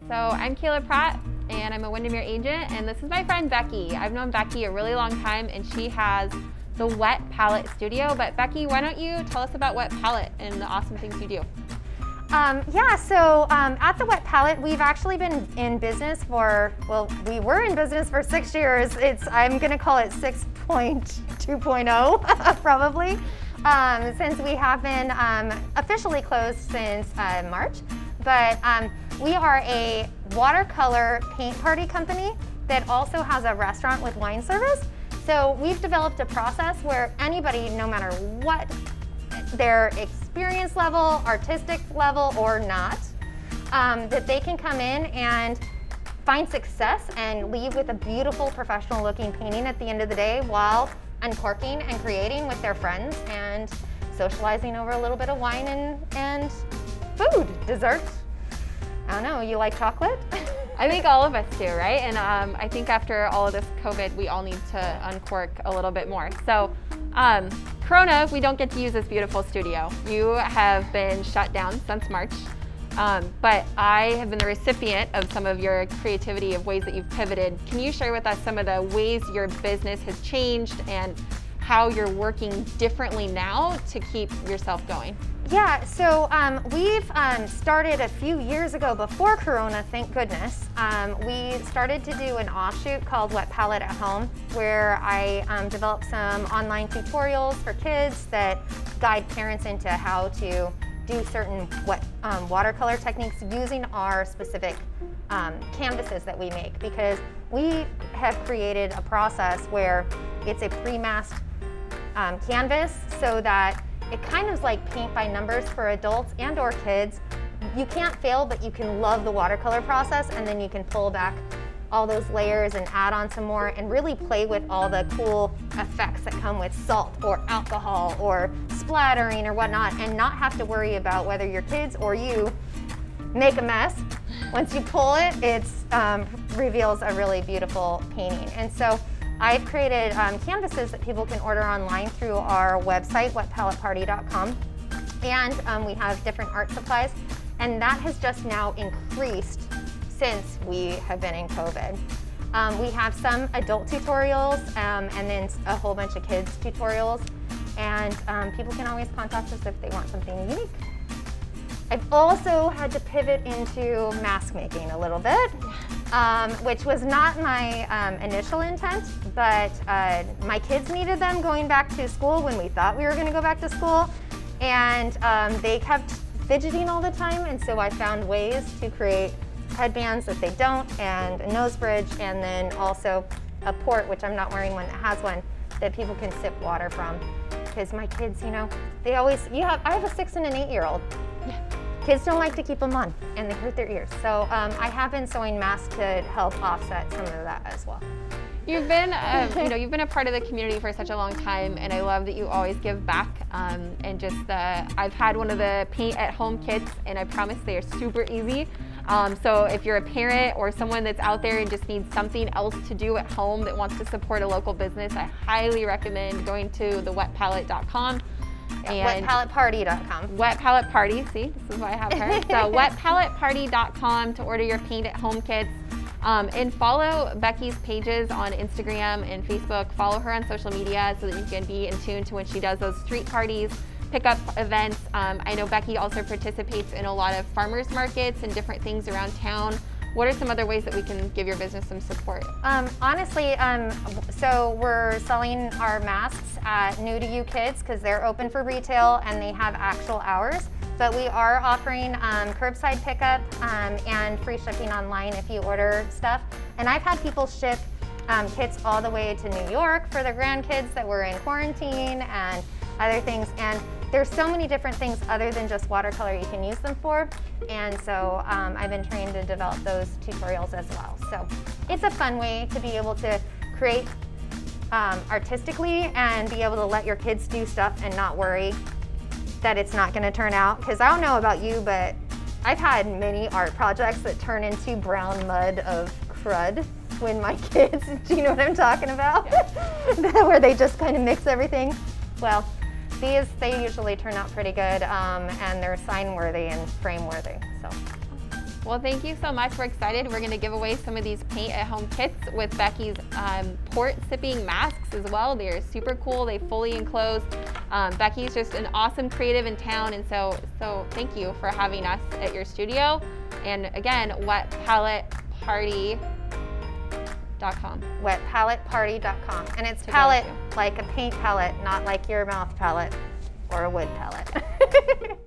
So I'm Kayla Pratt, and I'm a Windermere agent, and this is my friend Becky. I've known Becky a really long time, and she has the Wet Palette Studio. But Becky, why don't you tell us about Wet Palette and the awesome things you do? At the Wet Palette, we've actually been in business we were in business for 6 years. I'm gonna call it 6.2.0 probably, since we have been officially closed since March. But we are a watercolor paint party company that also has a restaurant with wine service. So we've developed a process where anybody, no matter what their experience level, artistic level or not, that they can come in and find success and leave with a beautiful professional looking painting at the end of the day while uncorking and creating with their friends and socializing over a little bit of wine and food, dessert. I don't know, you like chocolate? I think all of us do, right? And I think after all of this COVID, we all need to uncork a little bit more. So Corona, we don't get to use this beautiful studio. You have been shut down since March, but I have been the recipient of some of your creativity of ways that you've pivoted. Can you share with us some of the ways your business has changed and how you're working differently now to keep yourself going? Yeah, so we've started a few years ago before Corona, thank goodness. We started to do an offshoot called Wet Palette at Home, where I developed some online tutorials for kids that guide parents into how to do certain watercolor techniques using our specific canvases that we make, because we have created a process where it's a pre-masked canvas so that it kind of is like paint by numbers for adults and or kids. You can't fail, but you can love the watercolor process, and then you can pull back all those layers and add on some more and really play with all the cool effects that come with salt or alcohol or splattering or whatnot, and not have to worry about whether your kids or you make a mess. Once you pull it, it reveals a really beautiful painting. And so I've created canvases that people can order online through our website, wetpaletteparty.com, and we have different art supplies, and that has just now increased since we have been in COVID. We have some adult tutorials and then a whole bunch of kids tutorials, and people can always contact us if they want something unique. I've also had to pivot into mask making a little bit, which was not my initial intent, but my kids needed them going back to school when we thought we were going to go back to school, and they kept fidgeting all the time, and so I found ways to create headbands that they don't, and a nose bridge, and then also a port, which I'm not wearing one that has one, that people can sip water from. Because my kids, I have a 6 and an 8-year-old. Kids don't like to keep them on, and they hurt their ears. So I have been sewing masks to help offset some of that as well. You've been, you've been a part of the community for such a long time, and I love that you always give back. And I've had one of the paint at home kits, and I promise they are super easy. So if you're a parent or someone that's out there and just needs something else to do at home that wants to support a local business, I highly recommend going to thewetpalette.com. And wetpaletteparty.com. Wet Palette Party, see, this is why I have her. So wetpaletteparty.com to order your paint at home kits. And follow Becky's pages on Instagram and Facebook. Follow her on social media so that you can be in tune to when she does those street parties, pickup events. I know Becky also participates in a lot of farmers markets and different things around town. What are some other ways that we can give your business some support? Honestly, so we're selling our masks at New to You Kids because they're open for retail and they have actual hours. But we are offering curbside pickup and free shipping online if you order stuff. And I've had people ship kits all the way to New York for their grandkids that were in quarantine and other things. And there's so many different things other than just watercolor you can use them for. And so I've been trained to develop those tutorials as well. So it's a fun way to be able to create artistically and be able to let your kids do stuff and not worry that it's not going to turn out. Because I don't know about you, but I've had many art projects that turn into brown mud of crud when my kids, do you know what I'm talking about? Yeah. Where they just kind of mix everything. Well, these, they usually turn out pretty good, and they're sign worthy and frame worthy. So Well, thank you so much. We're excited. We're going to give away some of these paint at home kits with Becky's port sipping masks as well. They're super cool. They fully enclose. Becky's just an awesome creative in town, and so thank you for having us at your studio. And again, wetpalletparty.com. Wetpalletparty.com. And it's palette like a paint palette, not like your mouth palette or a wood palette.